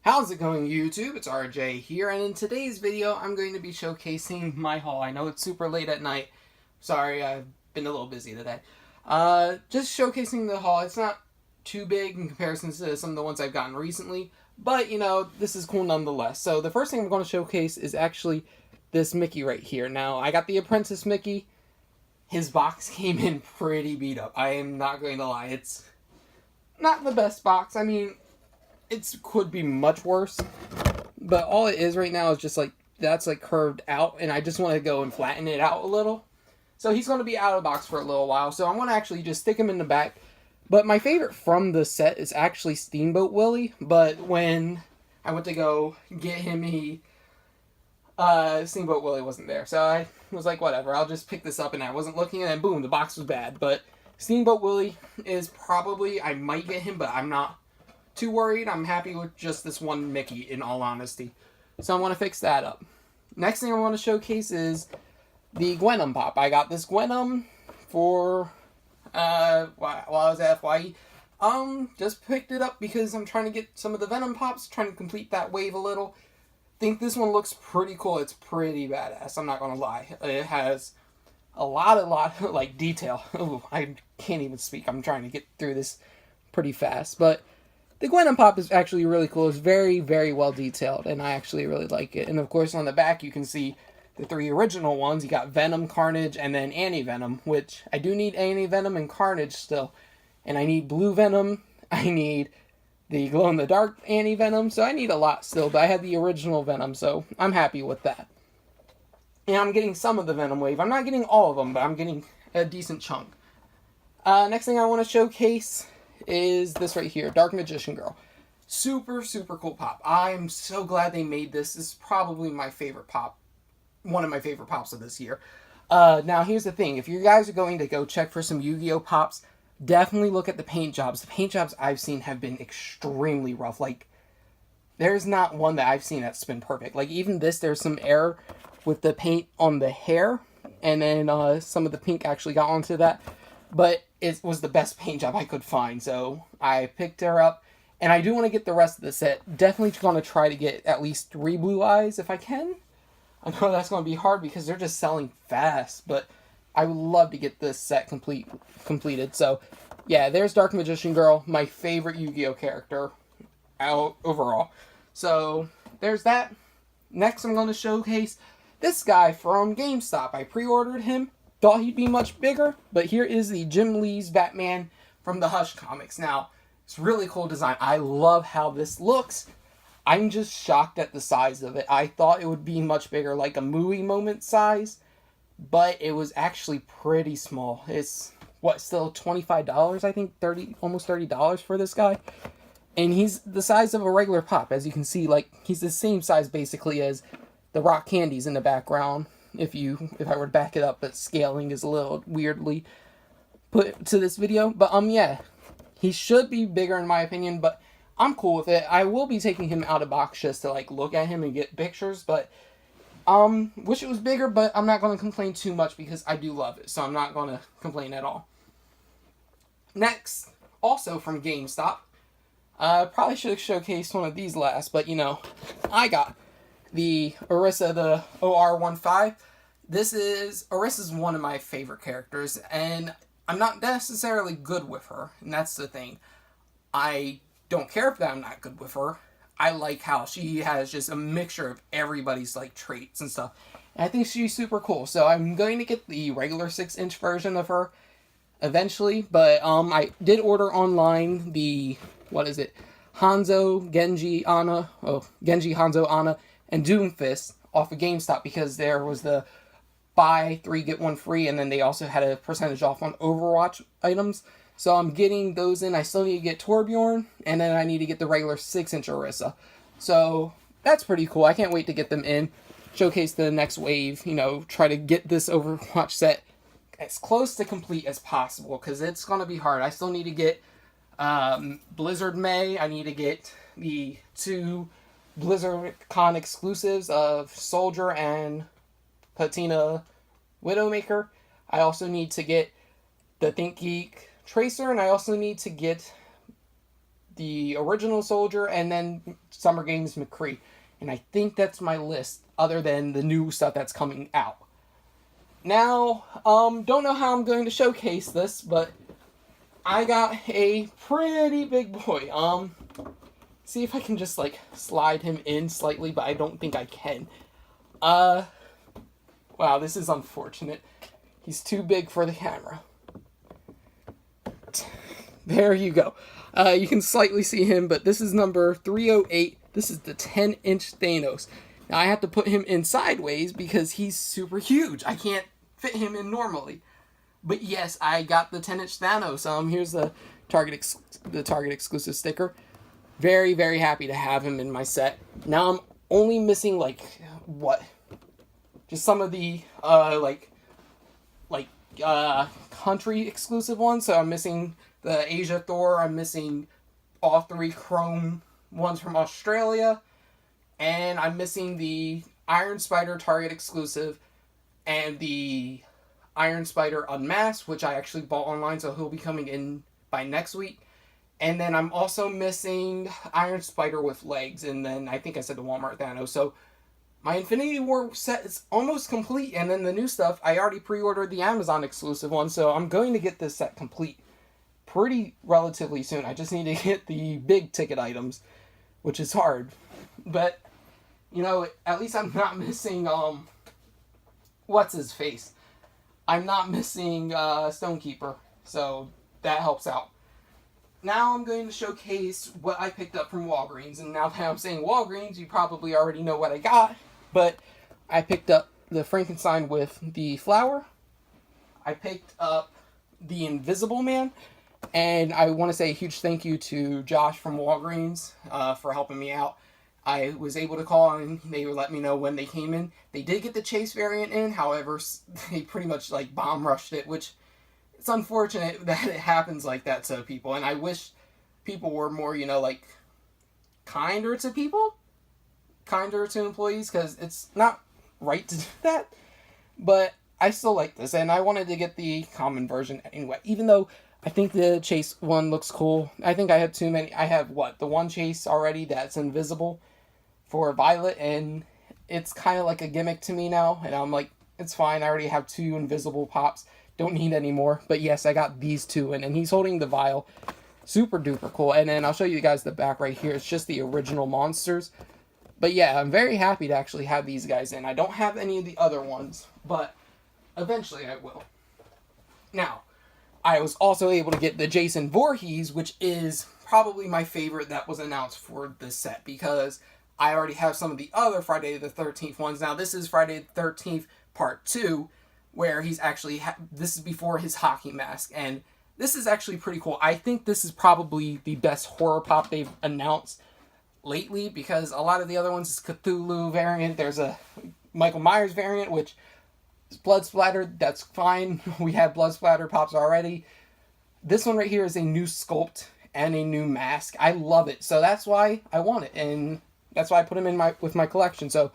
How's it going, YouTube? It's RJ here, and in today's video, I'm going to be showcasing my haul. I know it's super late at night. Sorry, I've been a little busy today. Just showcasing the haul. It's not too big in comparison to some of the ones I've gotten recently, but, this is cool nonetheless. So the first thing I'm going to showcase is actually this Mickey right here. Now, I got the Apprentice Mickey. His box came in pretty beat up. I am not going to lie. It's not the best box. I mean, it could be much worse, but all it is right now is just like that's like curved out, and I just want to go and flatten it out a little. So he's going to be out of the box for a little while, so I'm going to actually just stick him in the back. But my favorite from the set is actually Steamboat Willie, but when I went to go get him, Steamboat Willie wasn't there, so I was like, whatever, I'll just pick this up, and I wasn't looking, and then boom, the box was bad. But Steamboat Willie is probably, I might get him, but I'm not too worried. I'm happy with just this one Mickey, in all honesty. So I want to fix that up. Next thing I want to showcase is the Gwenum Pop. I got this Gwenum for, while I was at FYE. Just picked it up because I'm trying to get some of the Venom Pops, trying to complete that wave a little. Think this one looks pretty cool. It's pretty badass, I'm not going to lie. It has a lot of, like, detail. Ooh, I can't even speak. I'm trying to get through this pretty fast, but the Gwenum Pop is actually really cool. It's very, very well detailed, and I actually really like it. And of course, on the back, you can see the three original ones. You got Venom, Carnage, and then Anti-Venom, which I do need Anti-Venom and Carnage still. And I need Blue Venom. I need the glow-in-the-dark Anti-Venom, so I need a lot still. But I have the original Venom, so I'm happy with that. And I'm getting some of the Venom wave. I'm not getting all of them, but I'm getting a decent chunk. Next thing I want to showcase is this right here, Dark Magician Girl. Super, super cool pop. I'm so glad they made this. This is probably my favorite pop. One of my favorite pops of this year. Now, here's the thing. If you guys are going to go check for some Yu-Gi-Oh! Pops, definitely look at the paint jobs. The paint jobs I've seen have been extremely rough. Like, there's not one that I've seen that's been perfect. Like, even this, there's some error with the paint on the hair. And then some of the pink actually got onto that. But it was the best paint job I could find, so I picked her up. And I do want to get the rest of the set. Definitely going to try to get at least 3 blue eyes if I can. I know that's going to be hard because they're just selling fast, but I would love to get this set completed. So, yeah, there's Dark Magician Girl, my favorite Yu-Gi-Oh! Character overall. So, there's that. Next, I'm going to showcase this guy from GameStop. I pre-ordered him. Thought he'd be much bigger, but here is the Jim Lee's Batman from the Hush comics. Now, it's really cool design. I love how this looks. I'm just shocked at the size of it. I thought it would be much bigger, like a movie moment size, but it was actually pretty small. It's, still $25, I think, almost $30 for this guy. And he's the size of a regular pop. As you can see, like, he's the same size, basically, as the rock candies in the background. If I were to back it up, but scaling is a little weirdly put to this video. But, yeah, he should be bigger in my opinion, but I'm cool with it. I will be taking him out of box just to, like, look at him and get pictures, but, wish it was bigger, but I'm not going to complain too much because I do love it, so I'm not going to complain at all. Next, also from GameStop, probably should have showcased one of these last, but, I got the Orisa, the OR15. Orisa's one of my favorite characters, and I'm not necessarily good with her, and that's the thing. I don't care if I'm not good with her. I like how she has just a mixture of everybody's, like, traits and stuff. And I think she's super cool, so I'm going to get the regular 6-inch version of her eventually, but, I did order online the, Hanzo, Genji, Hanzo, Ana, and Doomfist off of GameStop because there was the buy 3 get 1 free, and then they also had a percentage off on Overwatch items. So I'm getting those in. I still need to get Torbjorn, and then I need to get the regular 6-inch Orisa. So that's pretty cool. I can't wait to get them in, showcase the next wave, try to get this Overwatch set as close to complete as possible because it's going to be hard. I still need to get Blizzard May. I need to get the 2 BlizzardCon exclusives of Soldier and Patina Widowmaker. I also need to get the Think Geek Tracer, and I also need to get the original Soldier, and then Summer Games McCree. And I think that's my list, other than the new stuff that's coming out. Now, don't know how I'm going to showcase this, but I got a pretty big boy. See if I can just, like, slide him in slightly, but I don't think I can. Wow, this is unfortunate. He's too big for the camera. There you go. You can slightly see him, but this is number 308. This is the 10-inch Thanos. Now, I have to put him in sideways because he's super huge. I can't fit him in normally. But yes, I got the 10-inch Thanos. Here's the Target exclusive sticker. Very, very happy to have him in my set. Now, I'm only missing, like, what? Just some of the, country exclusive ones. So I'm missing the Asia Thor. I'm missing all 3 Chrome ones from Australia. And I'm missing the Iron Spider Target exclusive and the Iron Spider Unmasked, which I actually bought online, so he'll be coming in by next week. And then I'm also missing Iron Spider with legs, and then I think I said the Walmart Thanos. So my Infinity War set is almost complete, and then the new stuff, I already pre-ordered the Amazon exclusive one, so I'm going to get this set complete pretty relatively soon. I just need to get the big ticket items, which is hard. But, you know, at least I'm not missing, what's his face? I'm not missing Stonekeeper, so that helps out. Now I'm going to showcase what I picked up from Walgreens, and now that I'm saying Walgreens, you probably already know what I got, but I picked up the Frankenstein with the flower. I picked up the Invisible Man, and I want to say a huge thank you to Josh from Walgreens for helping me out. I was able to call and they would let me know when they came in. They did get the Chase variant in, however, they pretty much like bomb rushed it, which it's unfortunate that it happens like that to people. And I wish people were more, you know, like kinder to people, kinder to employees, because it's not right to do that. But I still like this, and I wanted to get the common version anyway, even though I think the Chase one looks cool. I think I have too many. I have, the one Chase already that's invisible for Violet, and it's kind of like a gimmick to me now, and I'm like, it's fine, I already have 2 invisible pops, don't need any more. But yes, I got these 2, and he's holding the vial. Super duper cool. And then I'll show you guys the back right here. It's just the original monsters. But yeah, I'm very happy to actually have these guys in. I don't have any of the other ones, but eventually I will. Now, I was also able to get the Jason Voorhees, which is probably my favorite that was announced for this set, because I already have some of the other Friday the 13th ones. Now, this is Friday the 13th Part 2, where he's actually, this is before his hockey mask, and this is actually pretty cool. I think this is probably the best horror pop they've announced lately, because a lot of the other ones is Cthulhu variant, there's a Michael Myers variant, which is blood splattered, that's fine. We have blood splatter pops already. This one right here is a new sculpt and a new mask. I love it, so that's why I want it, and that's why I put him in with my collection. So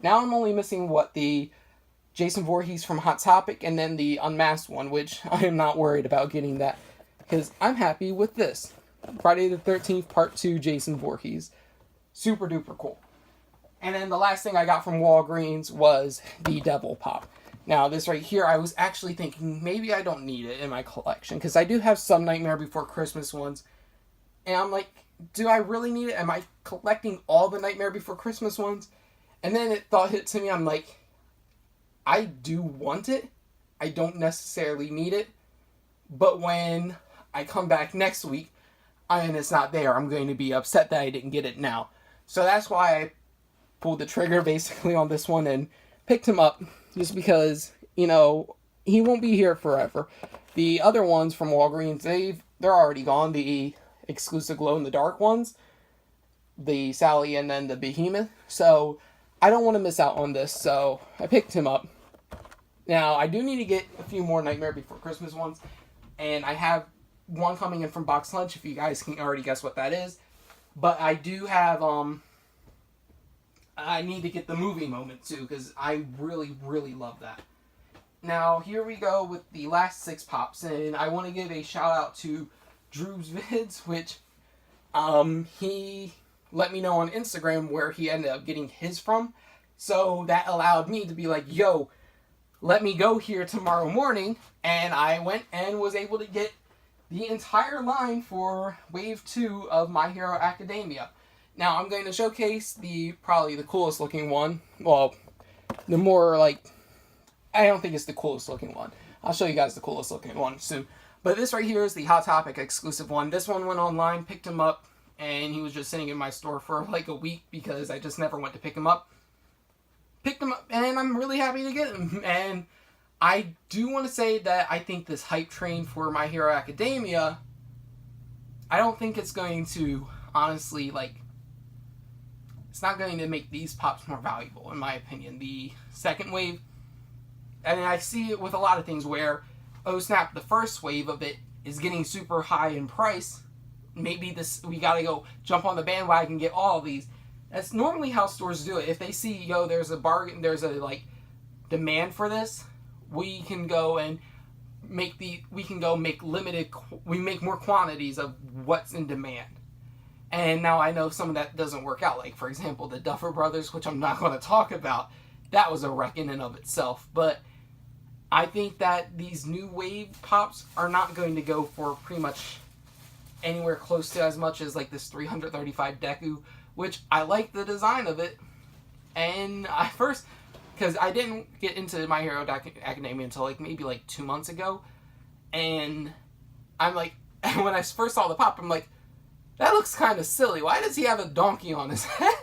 now I'm only missing the Jason Voorhees from Hot Topic, and then the Unmasked one, which I am not worried about getting that, because I'm happy with this. Friday the 13th Part 2 Jason Voorhees. Super duper cool. And then the last thing I got from Walgreens was the Devil Pop. Now, this right here, I was actually thinking maybe I don't need it in my collection, because I do have some Nightmare Before Christmas ones. And I'm like, do I really need it? Am I collecting all the Nightmare Before Christmas ones? And then thought hit to me, I'm like, I do want it. I don't necessarily need it. But when I come back next week and it's not there, I'm going to be upset that I didn't get it now. So that's why I pulled the trigger basically on this one and picked him up, just because, you know, he won't be here forever. The other ones from Walgreens, they're already gone. The exclusive glow-in-the-dark ones, the Sally and then the Behemoth. So I don't want to miss out on this, so I picked him up. Now, I do need to get a few more Nightmare Before Christmas ones, and I have one coming in from Box Lunch, if you guys can already guess what that is. But I do have, I need to get the movie moment too, because I really, really love that. Now, here we go with the last 6 pops, and I want to give a shout out to Drew's Vids, which, he let me know on Instagram where he ended up getting his from. So that allowed me to be like, yo, let me go here tomorrow morning. And I went and was able to get the entire line for Wave 2 of My Hero Academia. Now, I'm going to showcase probably the coolest looking one. Well, the more like, I don't think it's the coolest looking one. I'll show you guys the coolest looking one soon. But this right here is the Hot Topic exclusive one. This one went online, picked him up, and he was just sitting in my store for like a week because I just never went to pick him up. Picked him up, and I'm really happy to get him. And I do want to say that I think this hype train for My Hero Academia, I don't think it's going to, honestly, like, it's not going to make these pops more valuable, in my opinion. The second wave, and I see it with a lot of things where, oh snap, the first wave of it is getting super high in price. Maybe we gotta go jump on the bandwagon and get all of these. That's normally how stores do it. If they see, yo, there's a bargain, there's a, like, demand for this, we can go and make more quantities of what's in demand. And now I know some of that doesn't work out. Like, for example, the Duffer Brothers, which I'm not going to talk about, that was a wreck in and of itself. But I think that these new wave pops are not going to go for pretty much anywhere close to as much as like this 335 Deku, which I like the design of it. And I first, because I didn't get into My Hero Academia until like maybe like 2 months ago, and I'm like, when I first saw the pop, I'm like, that looks kind of silly. Why does he have a donkey on his head?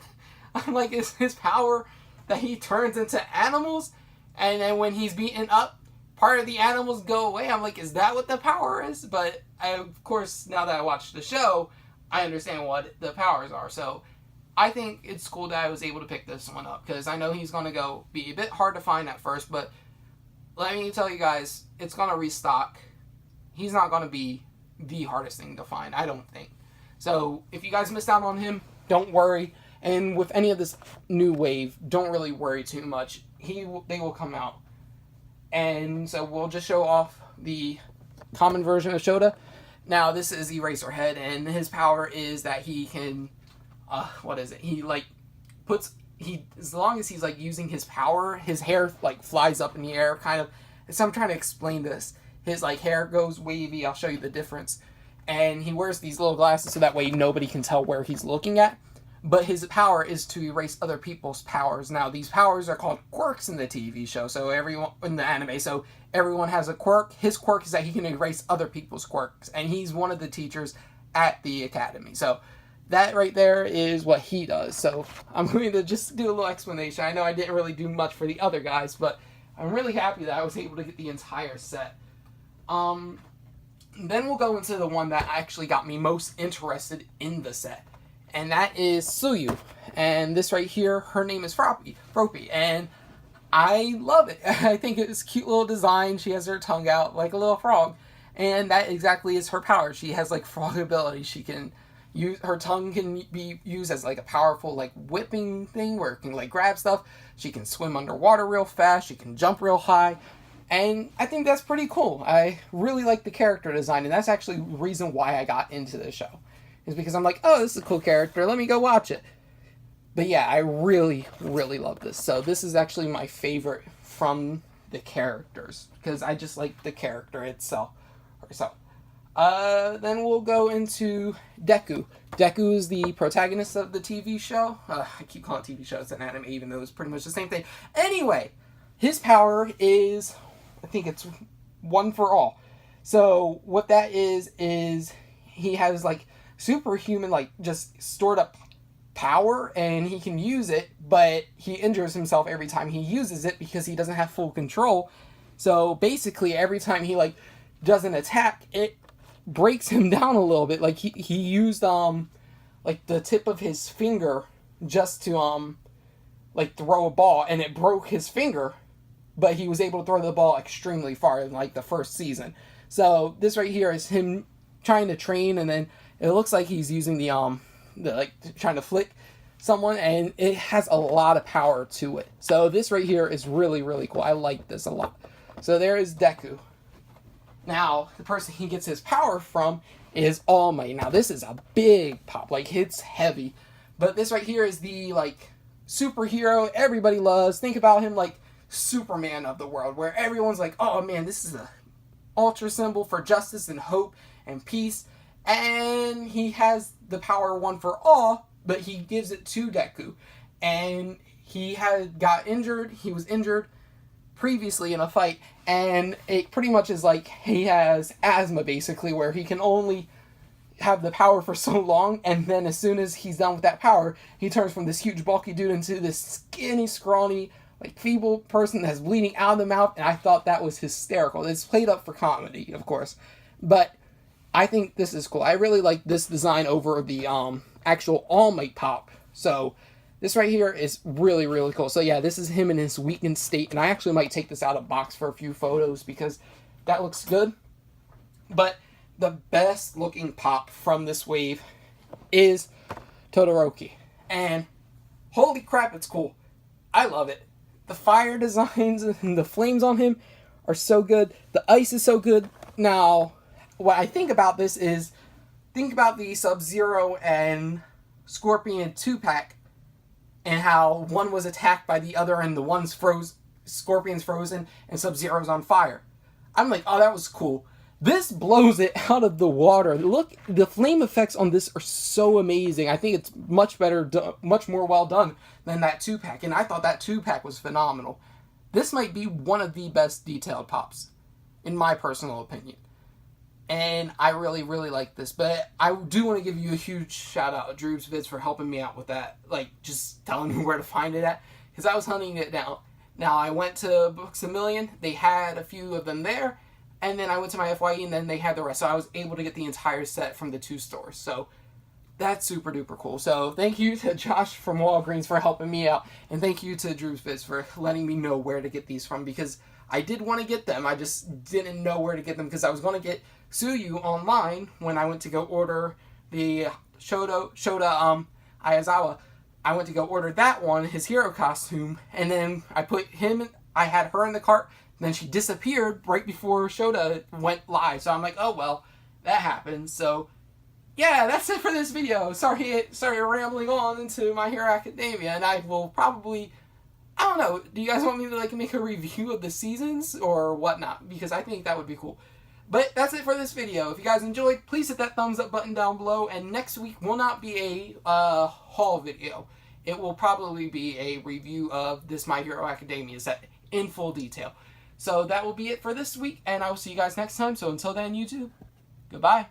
I'm like, is his power that he turns into animals? And then when he's beaten up, part of the animals go away. I'm like, is that what the power is? But of course, now that I watched the show, I understand what the powers are. So I think it's cool that I was able to pick this one up, because I know he's going to be a bit hard to find at first, but let me tell you guys, it's going to restock. He's not going to be the hardest thing to find, I don't think. So if you guys missed out on him, don't worry. And with any of this new wave, don't really worry too much. They will come out. And so we'll just show off the common version of Shota. Now this is Eraserhead, and his power is that he can, as long as he's like using his power, his hair like flies up in the air, kind of. So I'm trying to explain this. His like hair goes wavy. I'll show you the difference. And he wears these little glasses so that way nobody can tell where he's looking at. But his power is to erase other people's powers. Now, these powers are called quirks in the TV show, so everyone in the anime. So everyone has a quirk. His quirk is that he can erase other people's quirks, and he's one of the teachers at the academy. So that right there is what he does. So I'm going to just do a little explanation. I know I didn't really do much for the other guys, but I'm really happy that I was able to get the entire set. Then we'll go into the one that actually got me most interested in the set, and that is Suyu. And this right here, her name is Froppy, and I love it. I think it's a cute little design. She has her tongue out like a little frog, and that exactly is her power. She has like frog ability. She can use her tongue, can be used as like a powerful like whipping thing where it can like grab stuff. She can swim underwater real fast. She can jump real high. And I think that's pretty cool. I really like the character design, and that's actually the reason why I got into the show. Is because I'm like, oh, this is a cool character, let me go watch it. But yeah, I really, really love this. So this is actually my favorite from the characters, because I just like the character itself. Then we'll go into Deku. Deku is the protagonist of the TV show. I keep calling it TV show, it's an anime, even though it's pretty much the same thing. Anyway, his power is, I think it's one for all. So what that is he has like superhuman, like just stored up power, and he can use it, but he injures himself every time he uses it because he doesn't have full control. So basically every time he like does an attack, it breaks him down a little bit. Like he used like the tip of his finger just to like throw a ball, and it broke his finger, but he was able to throw the ball extremely far in like the first season. So this right here is him trying to train, and then it looks like he's using the like trying to flick someone, and it has a lot of power to it. So this right here is really, really cool. I like this a lot. So there is Deku. Now, the person he gets his power from is All Might. Now, this is a big pop. Like, it's heavy. But this right here is the, like, superhero everybody loves. Think about him like Superman of the world, where everyone's like, oh man, this is a ultra symbol for justice and hope and peace. And he has the power one for all, but he gives it to Deku. And he got injured. He was injured previously in a fight, and it pretty much is like he has asthma, basically, where he can only have the power for so long, and then as soon as he's done with that power, he turns from this huge bulky dude into this skinny, scrawny, like feeble person that's bleeding out of the mouth. And I thought that was hysterical. It's played up for comedy, of course, but I think this is cool. I really like this design over the actual All Might pop. So this right here is really, really cool. So yeah, this is him in his weakened state, and I actually might take this out of box for a few photos because that looks good. But the best looking pop from this wave is Todoroki, and holy crap, it's cool. I love it. The fire designs and the flames on him are so good. The ice is so good. Now, what I think about this is, think about the Sub-Zero and Scorpion 2-pack and how one was attacked by the other and the one's Scorpion's frozen and Sub-Zero's on fire. I'm like, oh, that was cool. This blows it out of the water. Look, the flame effects on this are so amazing. I think it's much better, much more well done than that 2-pack. And I thought that 2-pack was phenomenal. This might be one of the best detailed pops, in my personal opinion. And I really, really like this. But I do want to give you a huge shout out to Droob's Vids for helping me out with that. Like, just telling me where to find it at. Because I was hunting it down. Now, I went to Books A Million. They had a few of them there. And then I went to my FYE, and then they had the rest. So I was able to get the entire set from the 2 stores. So that's super duper cool. So thank you to Josh from Walgreens for helping me out. And thank you to Droob's Vids for letting me know where to get these from. Because I did want to get them. I just didn't know where to get them. Because I was going to get Tsuyu online when I went to go order the Shota Ayazawa. I went to go order that one, his hero costume. And then I had her in the cart. Then she disappeared right before Shota went live. So I'm like, oh, well, that happened. So, yeah, that's it for this video. Sorry rambling on into My Hero Academia. And I will probably, I don't know, do you guys want me to, like, make a review of the seasons or whatnot? Because I think that would be cool. But that's it for this video. If you guys enjoyed, please hit that thumbs up button down below. And next week will not be a haul video. It will probably be a review of this My Hero Academia set in full detail. So that will be it for this week, and I will see you guys next time. So until then, YouTube, goodbye.